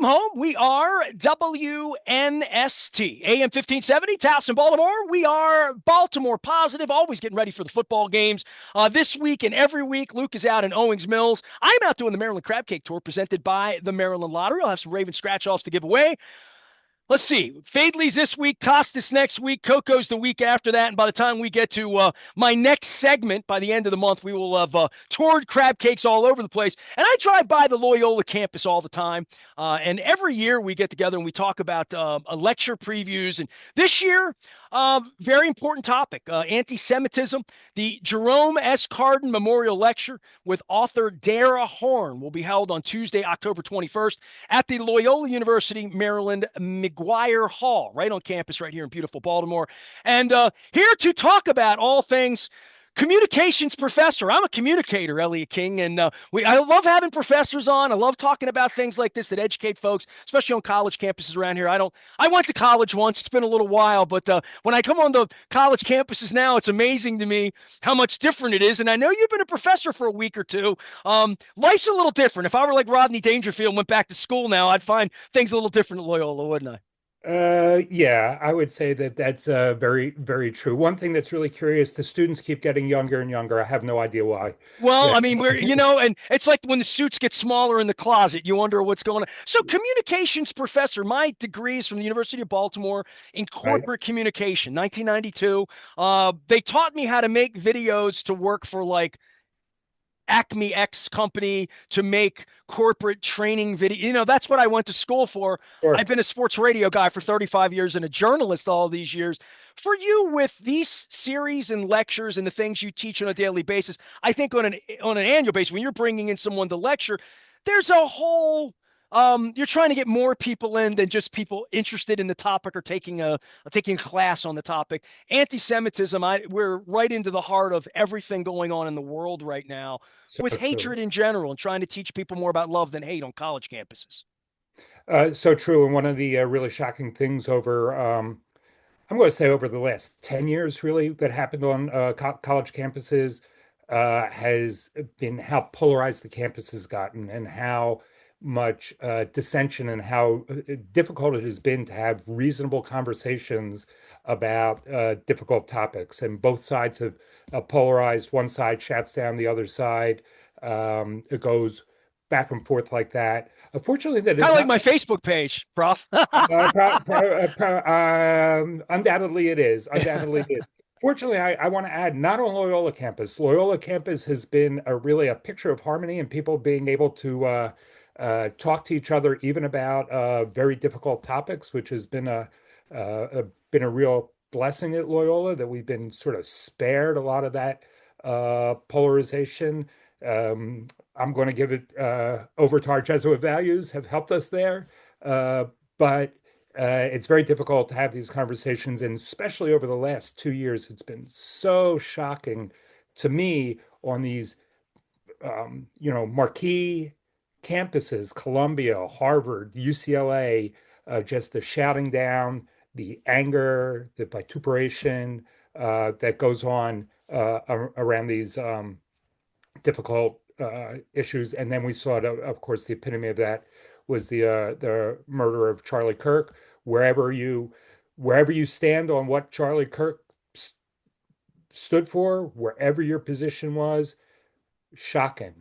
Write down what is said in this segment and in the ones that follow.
home. We are WNST, AM 1570, Towson, Baltimore. We are Baltimore positive, always getting ready for the football games. This week and every week, Luke is out in Owings Mills. I'm out doing the Maryland Crab Cake Tour presented by the Maryland Lottery. I'll have some Raven scratch-offs to give away. Let's see. Fadley's this week, Costas next week, Coco's the week after that. And by the time we get to my next segment, by the end of the month, we will have toured crab cakes all over the place. And I drive by the Loyola campus all the time. And every year we get together and we talk about a lecture previews. And this year, very important topic, anti-Semitism. The Jerome S. Cardin Memorial Lecture with author Dara Horn will be held on Tuesday, October 21st at the Loyola University, Maryland, McGuire Hall, right on campus right here in beautiful Baltimore. And here to talk about all things communications professor. I'm a communicator, Elliot King, and I love having professors on. I love talking about things like this that educate folks, especially on college campuses around here. I went to college once. It's been a little while, but when I come on the college campuses now, it's amazing to me how much different it is. And I know you've been a professor for a week or two. Life's a little different. If I were like Rodney Dangerfield and went back to school now, I'd find things a little different at Loyola, wouldn't I? Yeah, I would say that that's very, very true. One thing that's really curious, the students keep getting younger and younger. I have no idea why. Well, Yeah. I mean, and it's like when the suits get smaller in the closet, you wonder what's going on. So, communications professor, my degree is from the University of Baltimore in Right. corporate communication, 1992. They taught me how to make videos to work for like Acme X company to make corporate training video. That's what I went to school for. Sure. I've been a sports radio guy for 35 years and a journalist all these years. For you, with these series and lectures and the things you teach on a daily basis, I think on an annual basis, when you're bringing in someone to lecture, there's a whole you're trying to get more people in than just people interested in the topic or taking a class on the topic. Anti-Semitism, we're right into the heart of everything going on in the world right now So with true. hatred in general and trying to teach people more about love than hate on college campuses. So true. And one of the really shocking things I'm going to say over the last 10 years, really, that happened on co college campuses has been how polarized the campus has gotten and how much dissension and how difficult it has been to have reasonable conversations about difficult topics. And both sides have polarized. One side shouts down the other side. It goes back and forth like that. Unfortunately, that Kind is of like not. my Facebook page, Prof. Undoubtedly it is. Undoubtedly it is. Fortunately, I want to add, not on Loyola campus. Loyola campus has been really a picture of harmony and people being able to talk to each other, even about very difficult topics, which has been a real blessing at Loyola that we've been sort of spared a lot of that polarization. I'm going to give it over to our Jesuit values have helped us there. But it's very difficult to have these conversations. And especially over the last 2 years, it's been so shocking to me on these, marquee campuses, Columbia, Harvard, UCLA, just the shouting down, the anger, the vituperation that goes on around these difficult issues. And then we saw, of course, the epitome of that was the murder of Charlie Kirk. Wherever you stand on what Charlie Kirk stood for, wherever your position was, shocking,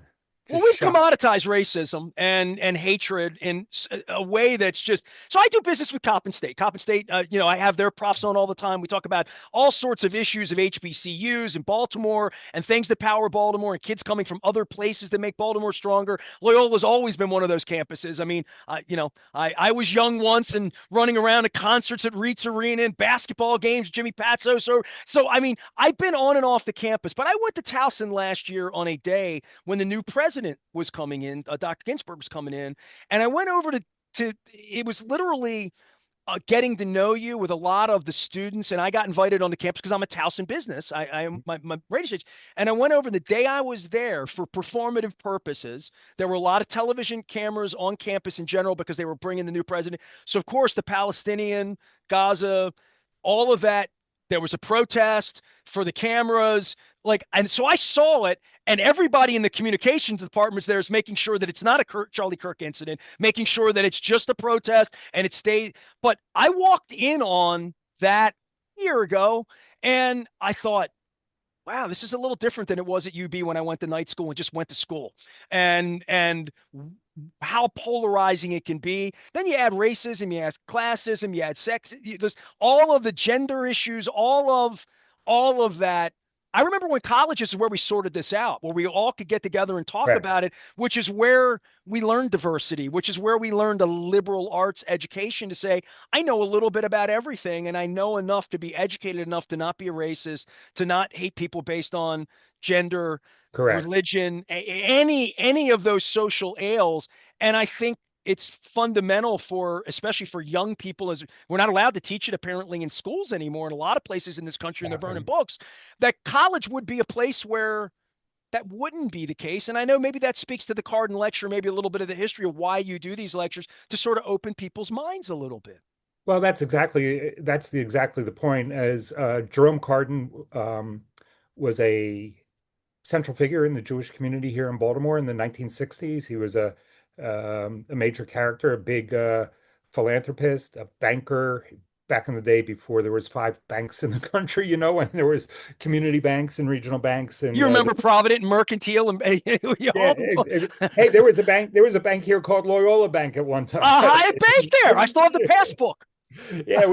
Well, just we've shocking. commoditized racism and hatred in a way that's just so. I do business with Coppin State. Coppin State, I have their profs on all the time. We talk about all sorts of issues of HBCUs in Baltimore and things that power Baltimore and kids coming from other places that make Baltimore stronger. Loyola's always been one of those campuses. I mean, I was young once and running around at concerts at Reitz Arena and basketball games, Jimmy Patso. So I mean, I've been on and off the campus, but I went to Towson last year on a day when the new president was coming in, Dr. Ginsburg was coming in, and I went over to it was literally getting to know you with a lot of the students, and I got invited on the campus because I'm a Towson business. I am my radio station, and I went over the day I was there for performative purposes. There were a lot of television cameras on campus in general because they were bringing the new president. So of course the Palestinian, Gaza, all of that. There was a protest for the cameras. Like, and so I saw it, and everybody in the communications departments there is making sure that it's not a Charlie Kirk incident, making sure that it's just a protest and it stayed. But I walked in on that a year ago, and I thought, wow, this is a little different than it was at UB when I went to night school and just went to school. And how polarizing it can be. Then you add racism, you add classism, you add sex, there's all of the gender issues, all of that. I remember when colleges is where we sorted this out, where we all could get together and talk Right. about it, which is where we learned diversity, which is where we learned a liberal arts education to say, I know a little bit about everything and I know enough to be educated enough to not be a racist, to not hate people based on gender, Correct. religion, any of those social ails. And I think it's fundamental for, especially for young people, as we're not allowed to teach it apparently in schools anymore in a lot of places in this country, and they're burning Exactly. books, that college would be a place where that wouldn't be the case. And I know maybe that speaks to the Cardin Lecture, maybe a little bit of the history of why you do these lectures to sort of open people's minds a little bit. Well, that's exactly the point. As Jerome Cardin was a central figure in the Jewish community here in Baltimore in the 1960s. He was a major character, a big philanthropist, a banker back in the day before there was five banks in the country, when there was community banks and regional banks and You remember Provident and Mercantile and yeah, all the, hey, there was a bank here called Loyola Bank at one time. I baked there. I still have the passbook. Yeah,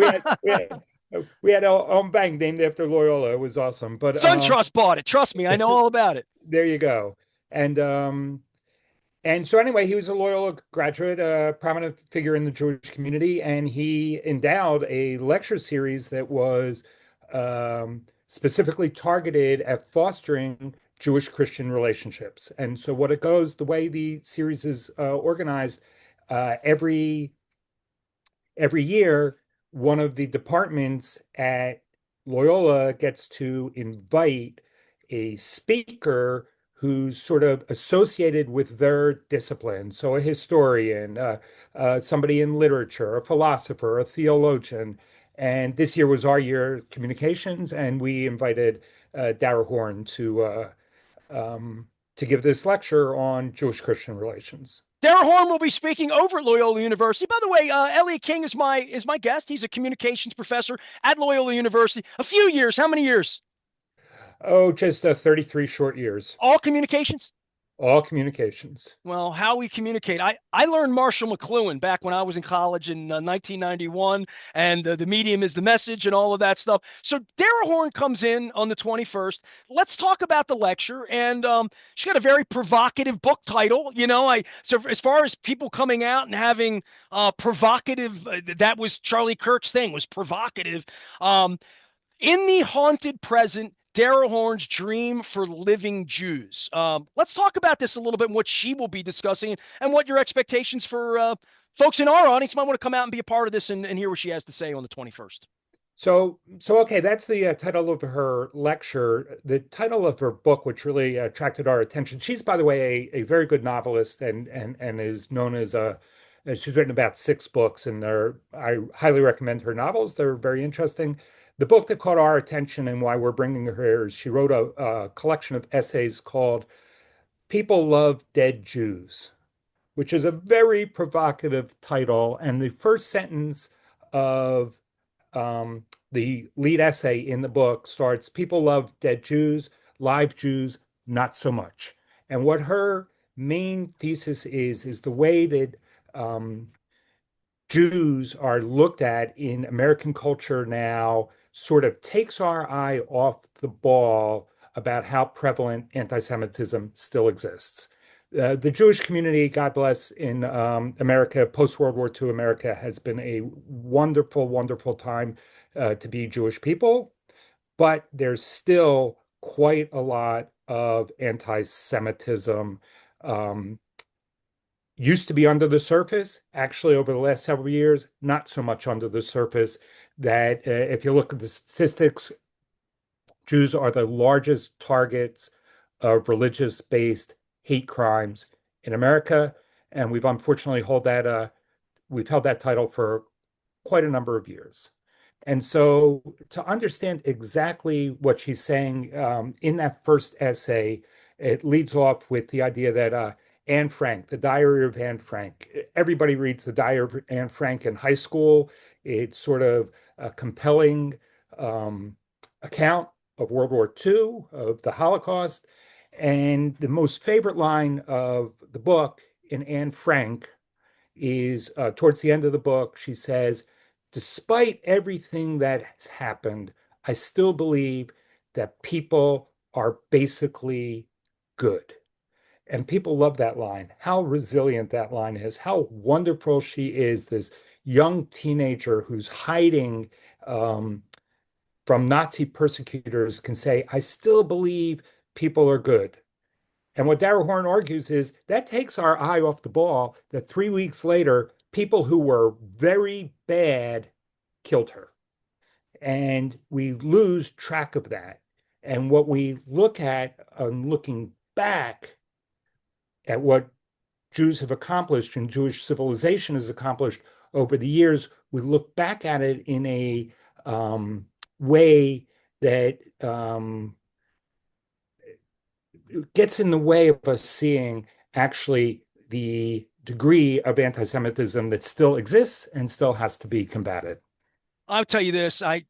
we had our own bank named after Loyola. It was awesome. But SunTrust bought it. Trust me, I know all about it. there you go. And so anyway, he was a Loyola graduate, a prominent figure in the Jewish community, and he endowed a lecture series that was specifically targeted at fostering Jewish-Christian relationships. And so the way the series is organized, every year, one of the departments at Loyola gets to invite a speaker who's sort of associated with their discipline. So a historian, somebody in literature, a philosopher, a theologian. And this year was our year, communications, and we invited Dara Horn to give this lecture on Jewish-Christian relations. Dara Horn will be speaking over at Loyola University. By the way, Elliot King is my guest. He's a communications professor at Loyola University. A few years. How many years? Oh, just 33 short years. All communications. All communications. Well, how we communicate. I learned Marshall McLuhan back when I was in college in 1991, and the medium is the message and all of that stuff. So Dara Horn comes in on the 21st. Let's talk about the lecture. And she got a very provocative book title. So as far as people coming out and having provocative, that was Charlie Kirk's thing, was provocative. In the haunted present, Dara Horn's dream for living Jews. Let's talk about this a little bit and what she will be discussing and what your expectations for folks in our audience might want to come out and be a part of this and hear what she has to say on the 21st. So okay, that's the title of her lecture. The title of her book, which really attracted our attention. She's, by the way, a very good novelist and is known as a. She's written about 6 books, and I highly recommend her novels. They're very interesting. The book that caught our attention and why we're bringing her here is she wrote a collection of essays called "People Love Dead Jews," which is a very provocative title. And the first sentence of the lead essay in the book starts, "People love dead Jews, live Jews, not so much." And what her main thesis is the way that Jews are looked at in American culture now sort of takes our eye off the ball about how prevalent anti-Semitism still exists. The Jewish community, God bless, in America, post-World War II America, has been a wonderful, wonderful time to be Jewish people, but there's still quite a lot of anti-Semitism. Used to be under the surface, actually, over the last several years, not so much under the surface. That if you look at the statistics, Jews are the largest targets of religious-based hate crimes in America, and we've unfortunately held that title for quite a number of years. And so to understand exactly what she's saying in that first essay, it leads off with the idea that Anne Frank, the Diary of Anne Frank, everybody reads the Diary of Anne Frank in high school. It's sort of a compelling account of World War II, of the Holocaust. And the most favorite line of the book in Anne Frank is towards the end of the book, she says, despite everything that has happened, I still believe that people are basically good. And people love that line, how resilient that line is, how wonderful she is, this young teenager who's hiding from Nazi persecutors can say, I still believe people are good. And what Dara Horn argues is that takes our eye off the ball that 3 weeks later, people who were very bad killed her. And we lose track of that. And what we look at, looking back at what Jews have accomplished and Jewish civilization has accomplished over the years, we look back at it in a way that gets in the way of us seeing actually the degree of anti-Semitism that still exists and still has to be combated. I'll tell you this. I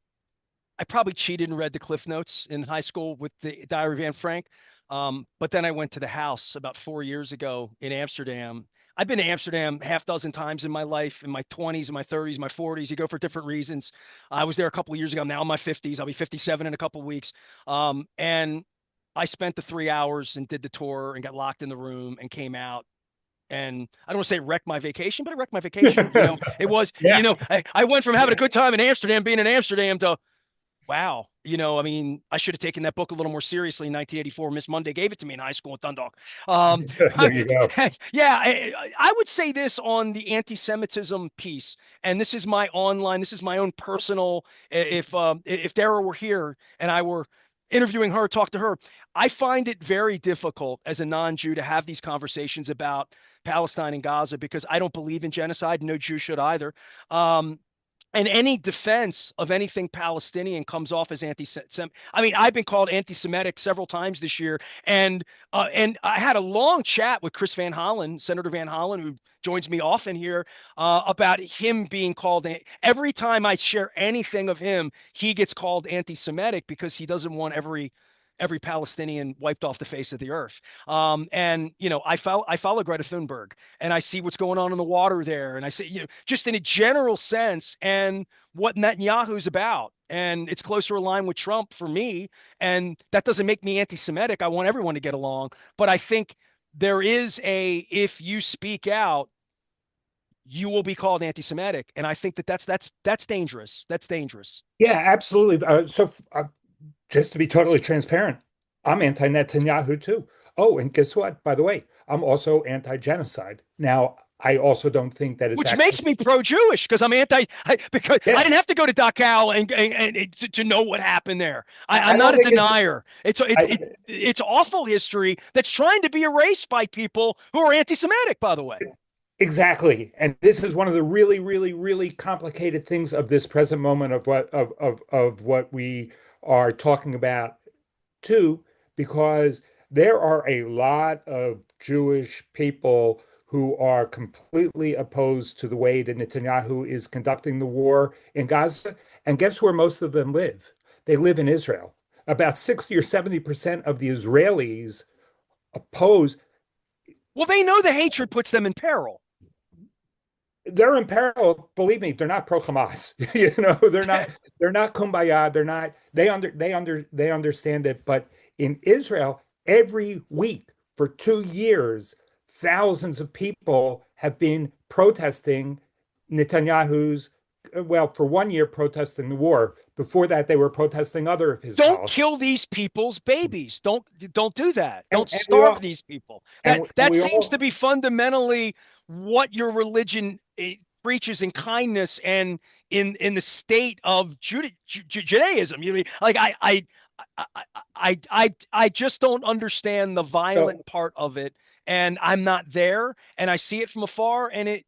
probably cheated and read the Cliff Notes in high school with the Diary of Anne Frank. But then I went to the house about 4 years ago in Amsterdam. I've been to Amsterdam half dozen times in my life, in my 20s, in my 30s, my 40s. You go for different reasons. I was there a couple of years ago. I'm now in my 50s. I'll be 57 in a couple of weeks. And I spent the 3 hours and did the tour and got locked in the room and came out. And I don't want to say wrecked my vacation, but it wrecked my vacation. It was, Yeah. I went from having a good time in Amsterdam, being in Amsterdam, to wow. I mean, I should have taken that book a little more seriously in 1984. Miss Monday gave it to me in high school in Dundalk. Um, There you go. yeah, I would say this on the anti-Semitism piece, and this is my own personal. If Dara were here and I were interviewing her, talk to her, I find it very difficult as a non-Jew to have these conversations about Palestine and Gaza because I don't believe in genocide. No Jew should either. And any defense of anything Palestinian comes off as anti-Semitic. I mean, I've been called anti-Semitic several times this year, and I had a long chat with Chris Van Hollen, Senator Van Hollen, who joins me often here, about him being called. Every time I share anything of him, he gets called anti-Semitic because he doesn't want every Palestinian wiped off the face of the earth. And I follow Greta Thunberg, and I see what's going on in the water there, and I see just in a general sense, and what Netanyahu's about. And it's closer aligned with Trump for me. And that doesn't make me anti-Semitic. I want everyone to get along. But I think there is if you speak out, you will be called anti-Semitic. And I think that's dangerous. That's dangerous. Yeah, absolutely. Just to be totally transparent, I'm anti-Netanyahu too. Oh, and guess what? By the way, I'm also anti-genocide. Now, I also don't think that it's Which actually, makes me pro-Jewish because because I yeah, didn't have to go to Dachau and to know what happened there. I I'm not don't a think it's, denier. I, It's awful history that's trying to be erased by people who are anti-Semitic, by the way. exactly. And this is one of the really, really, really complicated things of this present moment of what we are talking about too, because there are a lot of Jewish people who are completely opposed to the way that Netanyahu is conducting the war in Gaza. And guess where most of them live? They live in Israel. About 60 or 70% of the Israelis oppose. Well, they know the hatred puts them in peril. They're in peril. Believe me, they're not pro Hamas. They're not kumbaya. They understand it. But in Israel, every week for 2 years, thousands of people have been protesting Netanyahu's, well, for 1 year protesting the war. Before that, they were protesting other of his Don't policies. kill these people's babies. Don't do that. Don't And we starve all these people. That and that we seems to all be fundamentally what your religion preaches in kindness and in the state of Judaism. You mean like I just don't understand the so violent part of it, and I'm not there, and I see it from afar, and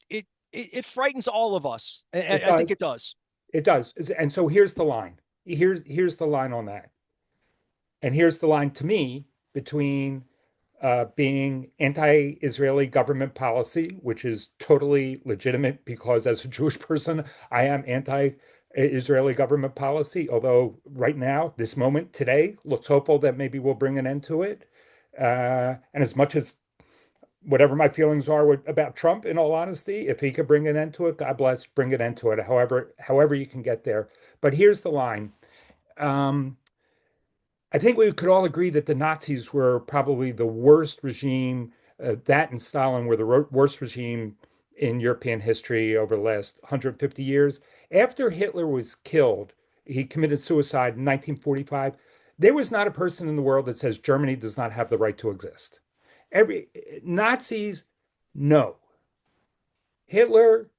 it frightens all of us. it I think does. it does. It does. And so here's the line. Here's the line on that. And here's the line to me between being anti-Israeli government policy, which is totally legitimate because as a Jewish person, I am anti-Israeli government policy, although right now, this moment today looks hopeful that maybe we'll bring an end to it. And as much as whatever my feelings are about Trump, in all honesty, if he could bring an end to it, God bless, bring an end to it, however you can get there. But here's the line. Um, I think we could all agree that the Nazis were probably the worst regime. That and Stalin were the worst regime in European history over the last 150 years. After Hitler was killed, he committed suicide in 1945. There was not a person in the world that says Germany does not have the right to exist. Every Nazis, no. Hitler,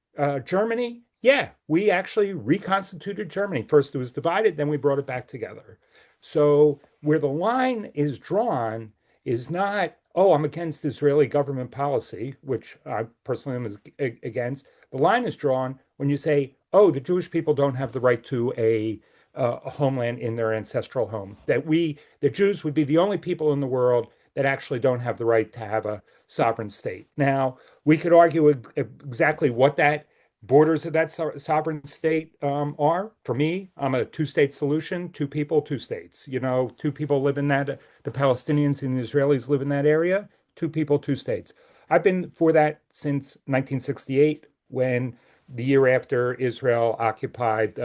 Germany, yeah, we actually reconstituted Germany. First it was divided, then we brought it back together. So where the line is drawn is not, oh, I'm against Israeli government policy, which I personally am against. The line is drawn when you say, oh, the Jewish people don't have the right to a homeland in their ancestral home. The Jews would be the only people in the world that actually don't have the right to have a sovereign state. Now, we could argue exactly what that borders of that sovereign state are. For me, I'm a two-state solution, two people, two states. You know, two people live in that, the Palestinians and the Israelis live in that area, two people, two states. I've been for that since 1968, when the year after Israel occupied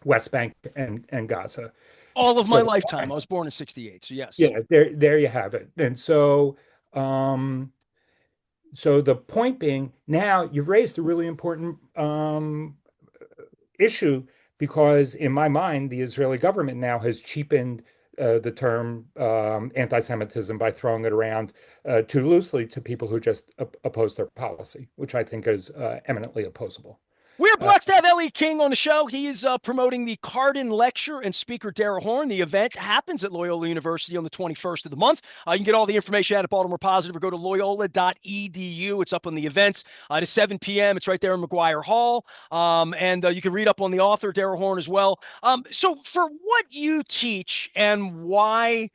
West Bank and Gaza. All of So my the lifetime. I point, was born in 68. So, yes. yeah, there you have it. And um, so the point being, now you've raised a really important issue because, in my mind, the Israeli government now has cheapened the term anti-Semitism by throwing it around too loosely to people who just oppose their policy, which I think is eminently opposable. We are Uh, blessed to have Elliot King on the show. He is promoting the Cardin Lecture and speaker Dara Horn. The event happens at Loyola University on the 21st of the month. You can get all the information out at Baltimore Positive or go to loyola.edu. It's up on the events at 7 p.m. It's right there in McGuire Hall. And you can read up on the author, Dara Horn, as well. So for what you teach and why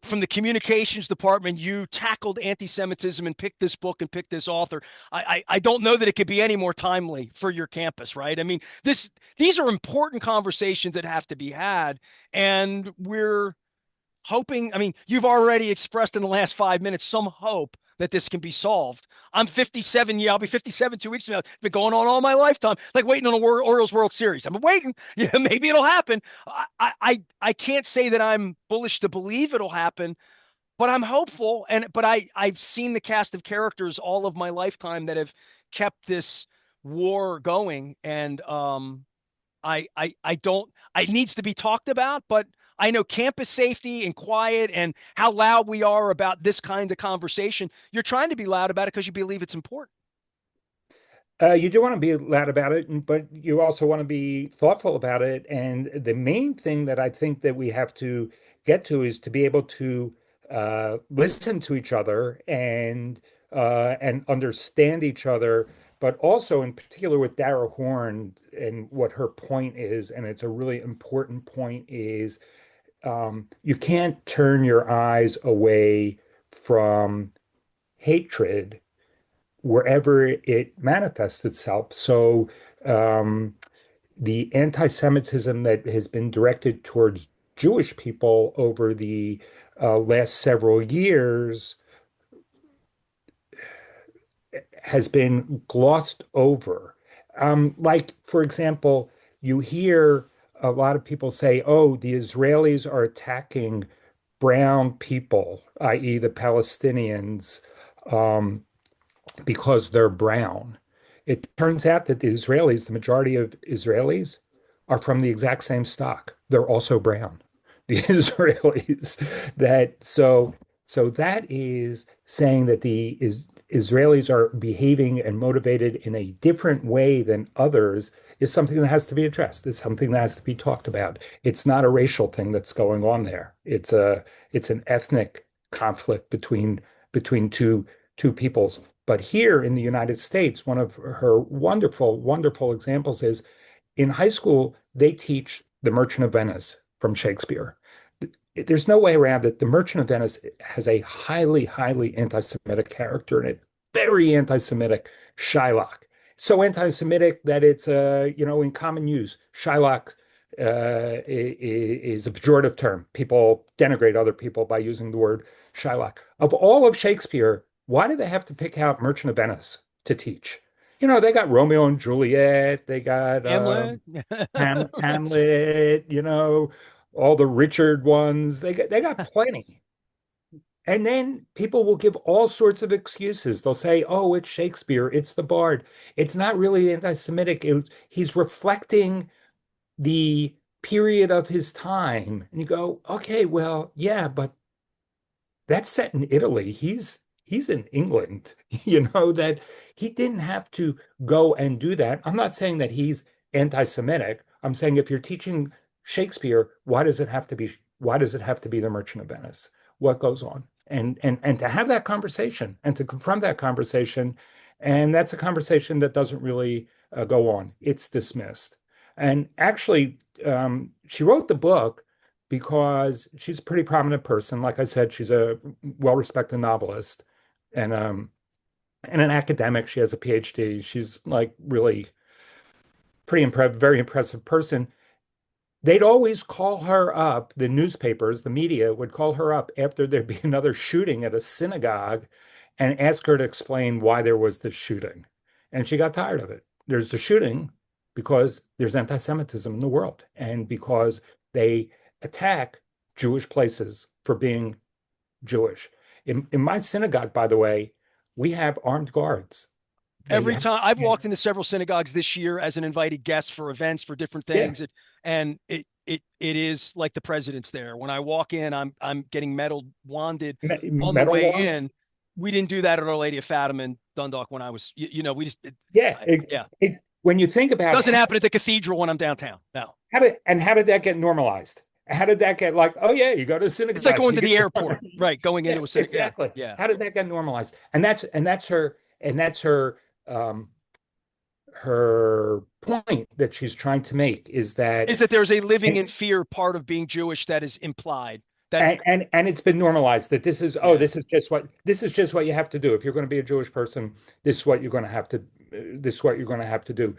from the communications department, you tackled anti-Semitism and picked this book and picked this author. I don't know that it could be any more timely for your campus, right? I mean, these are important conversations that have to be had, and we're hoping. I mean, you've already expressed in the last 5 minutes some hope that this can be solved. I'm 57. Yeah, I'll be 57 2 weeks from now. It's been going on all my lifetime, like waiting on a Orioles World Series. I'm waiting. Yeah, maybe it'll happen. I can't say that I'm bullish to believe it'll happen, but I'm hopeful. But I've seen the cast of characters all of my lifetime that have kept this war going, and I don't. It needs to be talked about, but I know campus safety and quiet and how loud we are about this kind of conversation. You're trying to be loud about it because you believe it's important. You do want to be loud about it, but you also want to be thoughtful about it. And the main thing that I think that we have to get to is to be able to listen to each other and understand each other, but also in particular with Dara Horn and what her point is, and it's a really important point, is you can't turn your eyes away from hatred wherever it manifests itself. So um, the anti-Semitism that has been directed towards Jewish people over the last several years has been glossed over. Like, for example, you hear a lot of people say, oh, the Israelis are attacking brown people, i.e., the Palestinians, um, because they're brown. It turns out that the Israelis, the majority of Israelis, are from the exact same stock. They're also brown. The Israelis so that is saying that the Israelis are behaving and motivated in a different way than others is something that has to be addressed. It's something that has to be talked about. It's not a racial thing that's going on there. It's an ethnic conflict between two peoples. But here in the United States, one of her wonderful, wonderful examples is in high school, they teach The Merchant of Venice from Shakespeare. There's no way around it. The Merchant of Venice has a highly, highly anti-Semitic character in it, very anti-Semitic. Shylock, so anti-Semitic that it's in common use. Shylock is a pejorative term. People denigrate other people by using the word Shylock. Of all of Shakespeare, why do they have to pick out Merchant of Venice to teach? They got Romeo and Juliet, they got Hamlet. Hamlet, all the Richard ones. They got plenty. And then people will give all sorts of excuses. They'll say, "Oh, it's Shakespeare, it's the Bard." It's not really anti-Semitic. He's reflecting the period of his time. And you go, "Okay, well, yeah, but that's set in Italy. He's in England, that he didn't have to go and do that." I'm not saying that he's anti-Semitic. I'm saying if you're teaching Shakespeare, why does it have to be the Merchant of Venice? What goes on? And to have that conversation and to confront that conversation, and that's a conversation that doesn't really go on. It's dismissed. And actually, she wrote the book because she's a pretty prominent person. Like I said, she's a well-respected novelist and an academic. She has a PhD. She's like really very impressive person. They'd always call her up, the newspapers, the media would call her up after there'd be another shooting at a synagogue and ask her to explain why there was this shooting. And she got tired of it. There's the shooting because there's anti-Semitism in the world and because they attack Jewish places for being Jewish. In my synagogue, by the way, we have armed guards. They Every have, time I've walked into several synagogues this year as an invited guest for events for different yeah, things, and it is like the president's there. When I walk in, I'm getting wanded on the metal way law. in. We didn't do that at Our Lady of Fatima in Dundalk when I was, we just, Yeah, yeah, when you think about doesn't happen at the cathedral when I'm downtown. No, how did that get normalized? How did that get like, oh yeah, you go to a it's like synagogue, going you to get the airport, right? Going yeah, into a synagogue. Yeah, exactly. yeah. How did that get normalized? And that's her point that she's trying to make is that Is that there's a living and in fear part of being Jewish that is implied. That, and it's been normalized that yeah, this is just what you have to do. If you're going to be a Jewish person, this is what you're going to have to this is what you're going to have to do.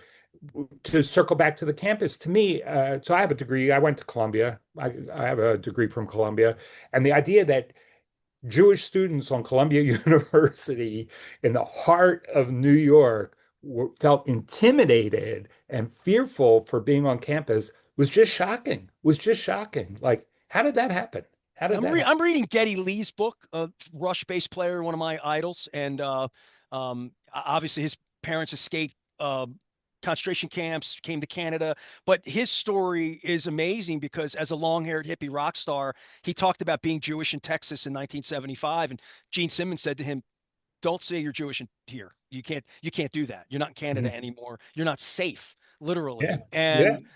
To circle back to the campus, to me, so I have a degree. I went to Columbia. I have a degree from Columbia, and the idea that Jewish students on Columbia University in the heart of New York felt intimidated and fearful for being on campus was just shocking. Like, how did that happen? How did that happen? I'm reading Geddy Lee's book, Rush bass player, one of my idols, and obviously his parents escaped concentration camps, came to Canada, but his story is amazing because as a long-haired hippie rock star, he talked about being Jewish in Texas in 1975, and Gene Simmons said to him, "Don't say you're Jewish in here. You can't do that. You're not in Canada Mhm. anymore. You're not safe, Yeah, literally." yeah. And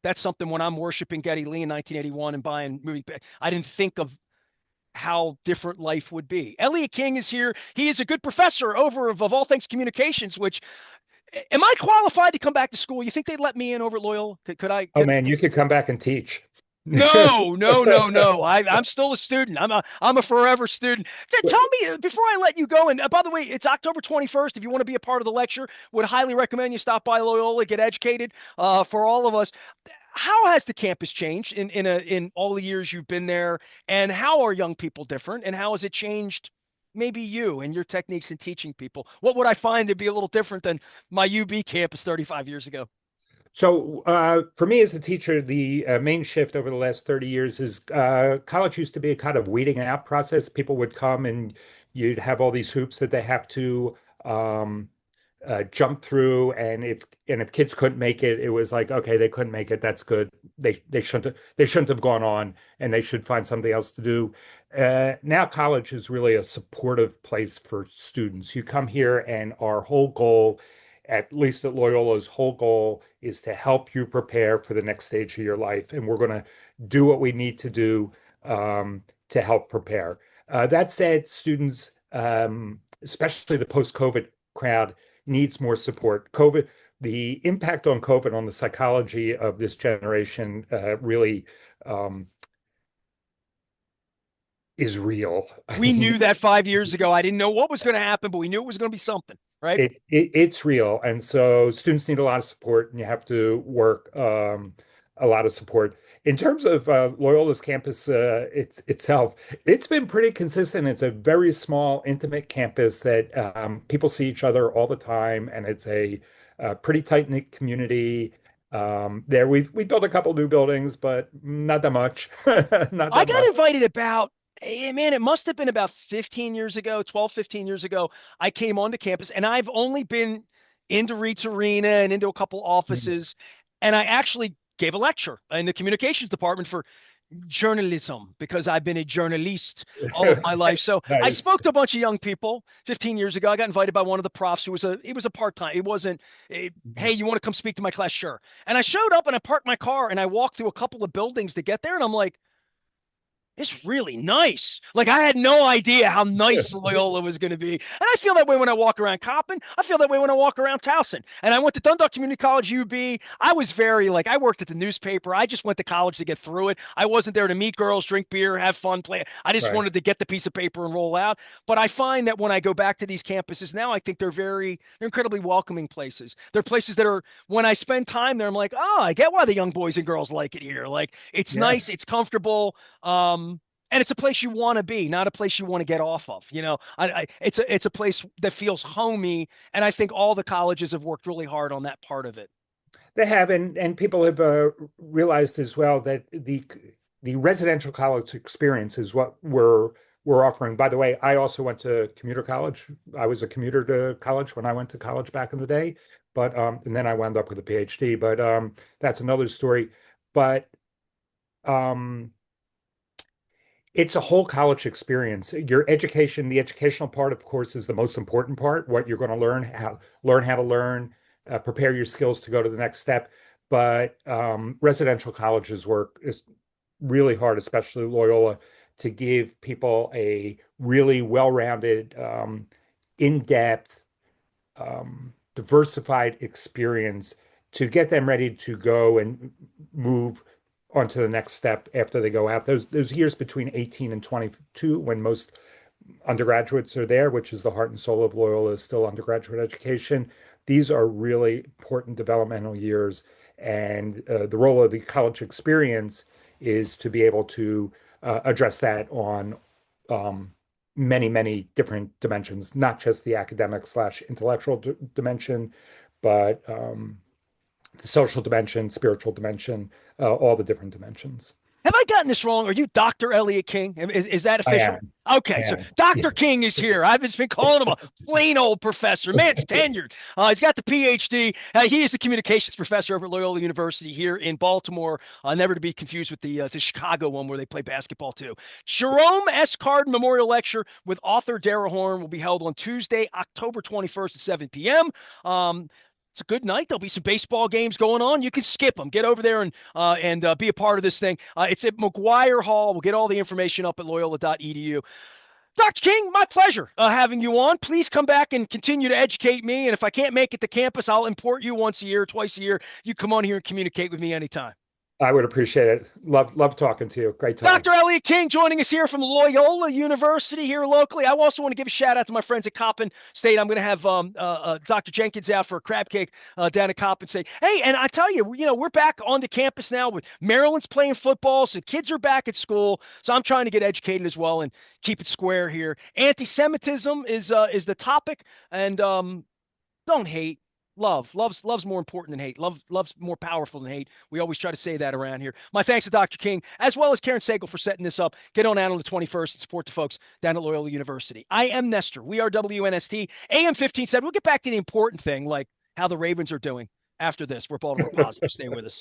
that's something when I'm worshiping Geddy Lee in 1981 and buying movie, I didn't think of how different life would be. Elliot King is here. He is a good professor over of all things communications. Which am I qualified to come back to school? You think they'd let me in over at Loyola? Could I? Oh man, you could come back and teach. No, no, no, no. I'm still a student. I'm a forever student. Tell me before I let you go. And by the way, it's October 21st. If you want to be a part of the lecture, would highly recommend you stop by Loyola, get educated. For all of us, how has the campus changed in all the years you've been there? And how are young people different? And how has it changed? Maybe you and your techniques in teaching people. What would I find to be a little different than my UB campus 35 years ago? So, for me as a teacher, the main shift over the last 30 years is college used to be a kind of weeding out process. People would come and you'd have all these hoops that they have to um, jump through, and if kids couldn't make it, it was like, okay, they couldn't make it. That's good. They shouldn't have gone on, and they should find something else to do. Now college is really a supportive place for students. You come here, and our whole goal, at least at Loyola's whole goal, is to help you prepare for the next stage of your life, and we're going to do what we need to do to help prepare. That said, students, especially the post-COVID crowd, needs more support. the impact on COVID on the psychology of this generation really um, is real. I We mean, knew that 5 years ago. I didn't know what was going to happen, but we knew it was going to be something, right? it's real, and so students need a lot of support, and you have to work a lot of support. In terms of Loyola's campus itself, it's been pretty consistent. It's a very small, intimate campus that people see each other all the time, and it's a pretty tight-knit community. There, we built a couple new buildings, but not that much, not I that got much. invited about, man, it must have been about 15 years ago, 12, 15 years ago. I came onto campus and I've only been into Reitz Arena and into a couple offices. And I actually gave a lecture in the communications department for journalism because I've been a journalist all of my life. So I Nice. spoke to a bunch of young people 15 years ago. I got invited by one of the profs who was it was a part-time. It wasn't, hey, you want to come speak to my class? Sure. And I showed up and I parked my car and I walked through a couple of buildings to get there. And I'm like, it's really nice. Like I had no idea how nice Loyola was going to be. And I feel that way when I walk around Coppin. I feel that way when I walk around Towson. And I went to Dundalk Community College, UB. I was very like I worked at the newspaper. I just went to college to get through it. I wasn't there to meet girls, drink beer, have fun, play. I just Right. wanted to get the piece of paper and roll out. But I find that when I go back to these campuses now, I think they're incredibly welcoming places. They're places that are when I spend time there, I'm like, oh, I get why the young boys and girls like it here. Like it's Yeah. nice, it's comfortable. And it's a place you want to be, not a place you want to get off of. It's a place that feels homey, and I think all the colleges have worked really hard on that part of it. They have, and people have realized as well that the residential college experience is what we're offering. By the way, I also went to commuter college. I was a commuter to college when I went to college back in the day, but and then I wound up with a PhD. But that's another story. But um, it's a whole college experience. Your education, the educational part, of course, is the most important part. What you're going to learn how to learn, prepare your skills to go to the next step. But residential colleges work is really hard, especially Loyola, to give people a really well-rounded, in-depth, diversified experience to get them ready to go and move on to the next step after they go out. Those years between 18 and 22, when most undergraduates are there, which is the heart and soul of Loyola, is still undergraduate education. These are really important developmental years. And the role of the college experience is to be able to address that on many, many different dimensions, not just the academic slash intellectual dimension, but the social dimension, spiritual dimension, all the different dimensions. Have I gotten this wrong? Are you Dr. Elliot King? Is that I official? am. I Okay, so am. Dr. Yes. King is here. I've just been calling him a plain old professor. Man's tenured. He's got the PhD. He is the communications professor over at Loyola University here in Baltimore. Never to be confused with the Chicago one where they play basketball too. Jerome S. Cardin Memorial Lecture with author Dara Horn will be held on Tuesday, October 21st at 7 p.m. It's a good night. There'll be some baseball games going on. You can skip them. Get over there and be a part of this thing. It's at McGuire Hall. We'll get all the information up at loyola.edu. Dr. King, my pleasure having you on. Please come back and continue to educate me. And if I can't make it to campus, I'll import you once a year, twice a year. You come on here and communicate with me anytime. I would appreciate it. Love talking to you. Great time. Dr. Elliot King joining us here from Loyola University here locally. I also want to give a shout out to my friends at Coppin State. I'm going to have Dr. Jenkins out for a crab cake down at Coppin State. Hey, and I tell you, we're back on the campus now with Maryland's playing football, so kids are back at school. So I'm trying to get educated as well and keep it square here. Antisemitism is the topic, and don't hate. Love's more important than hate. Love's more powerful than hate. We always try to say that around here. My thanks to Dr. King, as well as Karen Sagal for setting this up. Get on out on the 21st and support the folks down at Loyola University. I am Nestor. We are WNST, AM 1570. We'll get back to the important thing, like how the Ravens are doing after this. We're Baltimore Positive. Stay with us.